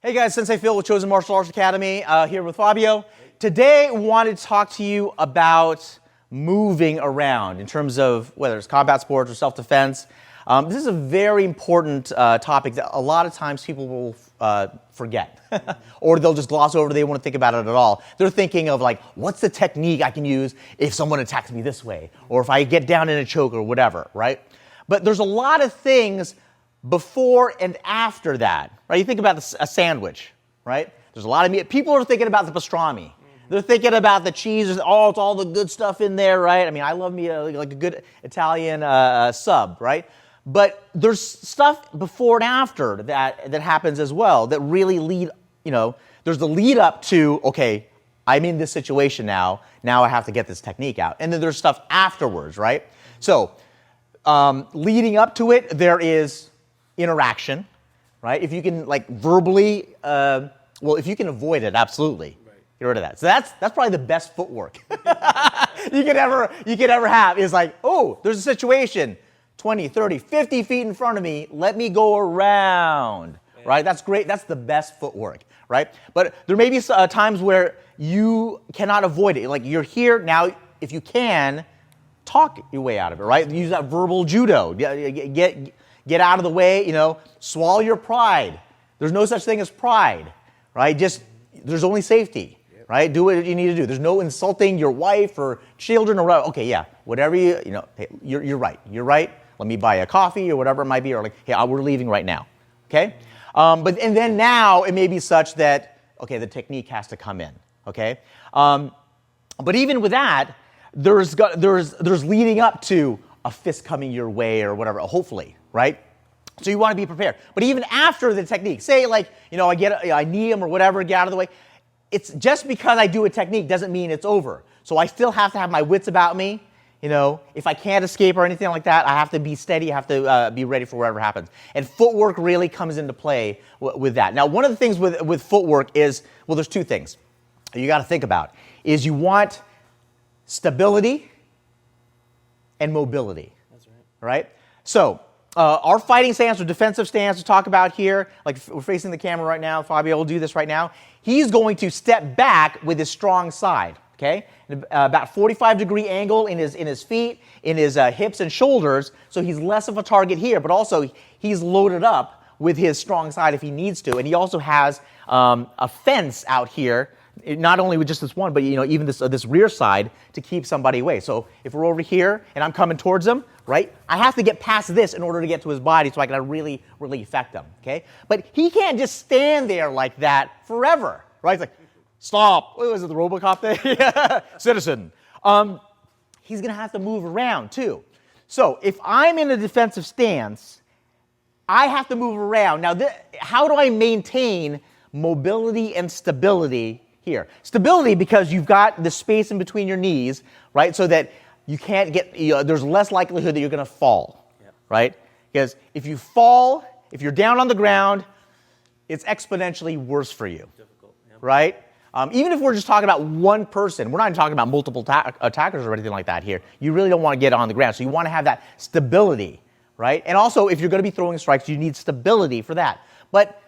Hey guys, Sensei Phil with Chosen Martial Arts Academy here with Fabio. Today I wanted to talk to you about moving around in terms of whether it's combat sports or self-defense. This is a very important topic that a lot of times people will forget or they'll just gloss over. They won't think about it at all. They're thinking of like, what's the technique I can use if someone attacks me this way or if I get down in a choke or whatever, right? But there's a lot of things before and after that, right? You think about a sandwich, right? There's a lot of meat. People are thinking about the pastrami. They're thinking about the cheese. It's all the good stuff in there, right? I mean, I love me like a good Italian sub, right? But there's stuff before and after that happens as well that really lead, there's the lead up to, okay, I'm in this situation now. Now I have to get this technique out. And then there's stuff afterwards, right? So leading up to it, there is interaction, right? If you can like verbally, if you can avoid it, absolutely. Get rid of that. So that's probably the best footwork you could ever have is like, oh, there's a situation 20, 30, 50 feet in front of me. Let me go around, right? That's great. That's the best footwork, right? But there may be times where you cannot avoid it. Like you're here now, if you can, talk your way out of it, right? Use that verbal judo. Get out of the way, swallow your pride. There's no such thing as pride, right? There's only safety, right? Do what you need to do. There's no insulting your wife or children or whatever. Okay, yeah, whatever hey, you're right. You're right. Let me buy a coffee or whatever it might be, or like, hey, we're leaving right now, okay? And then now it may be such that, okay, the technique has to come in, okay? But even with that, there's leading up to a fist coming your way or whatever, hopefully, right? So you want to be prepared. But even after the technique, say like, I knee him or whatever, get out of the way. It's just because I do a technique doesn't mean it's over. So I still have to have my wits about me. If I can't escape or anything like that, I have to be steady. I have to be ready for whatever happens. And footwork really comes into play with that. Now, one of the things with footwork is, well, there's two things you got to think about. Is you want stability and mobility. That's right. So our fighting stance or defensive stance to talk about here, like we're facing the camera right now, Fabio will do this right now. He's going to step back with his strong side, okay? About 45-degree angle in his feet, in his hips and shoulders, so he's less of a target here, but also he's loaded up with his strong side if he needs to, and he also has a fence out here, not only with just this one, but even this rear side to keep somebody away. So if we're over here and I'm coming towards him, right, I have to get past this in order to get to his body so I can really, really affect him, okay? But he can't just stand there like that forever, right? It's like, stop. What was it, the RoboCop thing? Citizen. He's going to have to move around too. So if I'm in a defensive stance, I have to move around. Now, how do I maintain mobility and stability here? Stability because you've got the space in between your knees, right, so that you can't there's less likelihood that you're going to fall, right? Because if you fall, if you're down on the ground, it's exponentially worse for you, right? Even if we're just talking about one person, we're not even talking about multiple attackers or anything like that here. You really don't want to get on the ground, so you want to have that stability, right? And also, if you're going to be throwing strikes, you need stability for that. But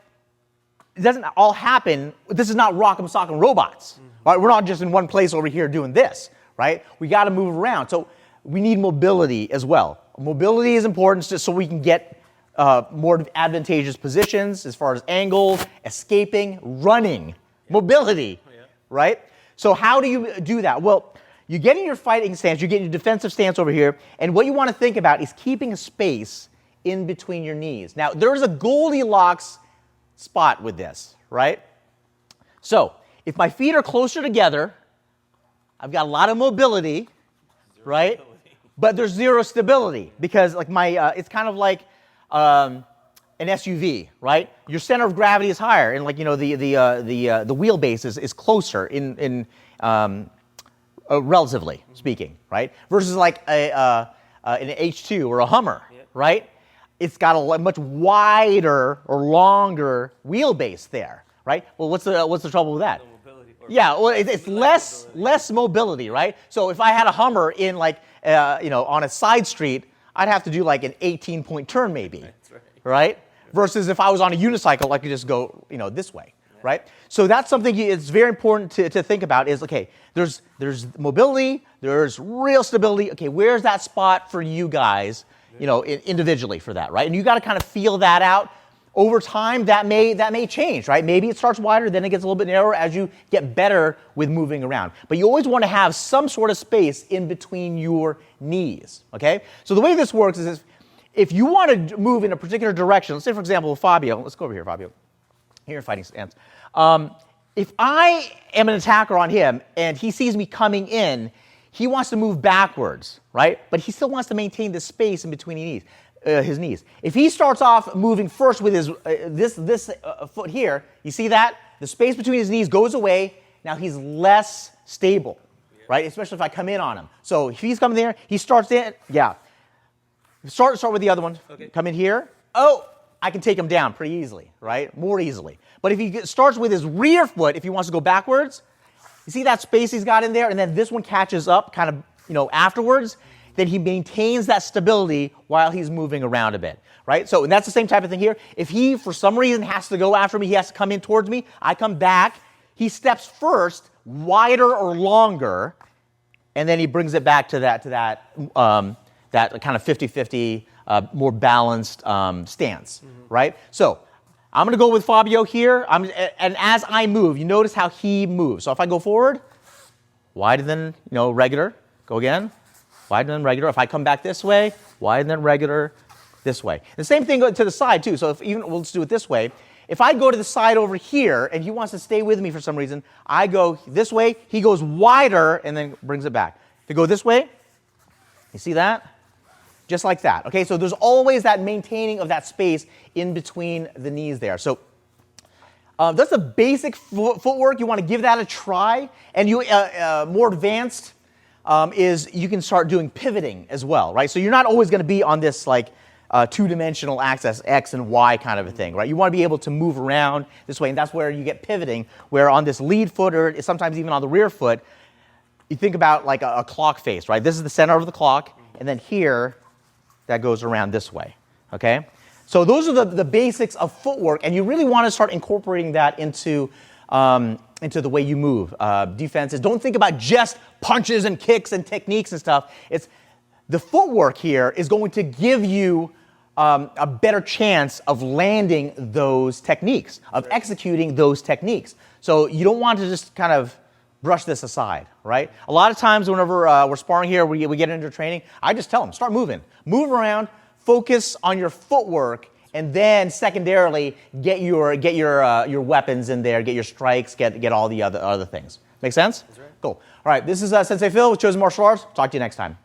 it doesn't all happen. This is not Rock'em Sock'em Robots, right? We're not just in one place over here doing this, right? We got to move around. So we need mobility as well. Mobility is important just so we can get more advantageous positions as far as angles, escaping, running, mobility, right? So how do you do that? Well, you get in your fighting stance, you get in your defensive stance over here, and what you want to think about is keeping a space in between your knees. Now, there's a Goldilocks spot with this, right? So if my feet are closer together, I've got a lot of mobility, right? But there's zero stability because like it's kind of like an SUV, right? Your center of gravity is higher, and like the wheelbase is closer in relatively speaking, right? Versus like an H2 or a Hummer, right? It's got a much wider or longer wheelbase there, right? Well, what's the trouble with that? Yeah, well, it's less mobility, right? So if I had a Hummer in like on a side street, I'd have to do like an 18-point turn maybe, right? versus if I was on a unicycle, I could just go, this way, right? So that's something it's very important to think about is, okay, there's mobility, there's real stability. Okay, where's that spot for you guys, individually for that, right? And you got to kind of feel that out. Over time, that may change, right? Maybe it starts wider, then it gets a little bit narrower as you get better with moving around. But you always want to have some sort of space in between your knees, okay? So the way this works is if you want to move in a particular direction, let's say, for example, Fabio, let's go over here, Fabio. Here in fighting stance. If I am an attacker on him and he sees me coming in, he wants to move backwards, right? But he still wants to maintain the space in between his knees. If he starts off moving first with his this foot here, you see that? The space between his knees goes away. Now he's less stable, right? Especially if I come in on him. So if he's coming there, he starts in, Start with the other one. Okay. Come in here. Oh, I can take him down pretty easily, right? More easily. But if he starts with his rear foot, if he wants to go backwards, you see that space he's got in there? And then this one catches up kind of, afterwards. Then he maintains that stability while he's moving around a bit, right? So and that's the same type of thing here. If he, for some reason, has to go after me, he has to come in towards me, I come back, he steps first, wider or longer, and then he brings it back to that kind of 50-50, more balanced stance, right? So I'm going to go with Fabio here, and as I move, you notice how he moves. So if I go forward, wider than regular, go again. Wider than regular. If I come back this way, wider than regular, this way. The same thing to the side too. So we'll just do it this way. If I go to the side over here and he wants to stay with me for some reason, I go this way, he goes wider and then brings it back. If you go this way, you see that? Just like that. Okay, so there's always that maintaining of that space in between the knees there. So that's the basic footwork. You want to give that a try. And you more advanced is you can start doing pivoting as well, right? So you're not always going to be on this like two-dimensional axis, X and Y kind of a thing, right? You want to be able to move around this way, and that's where you get pivoting, where on this lead foot or sometimes even on the rear foot, you think about like a clock face, right? This is the center of the clock, and then here, that goes around this way, okay? So those are the basics of footwork, and you really want to start incorporating that into the way you move. Defenses, don't think about just punches and kicks and techniques and stuff. It's the footwork here is going to give you a better chance of landing those techniques, of executing those techniques. So you don't want to just kind of brush this aside, right? A lot of times whenever we're sparring here, we get into training, I just tell them, start moving. Move around, focus on your footwork, and then secondarily, get your weapons in there, get your strikes, get all the other things. Make sense? That's right. Cool. All right, this is Sensei Phil with Chosen Martial Arts. Talk to you next time.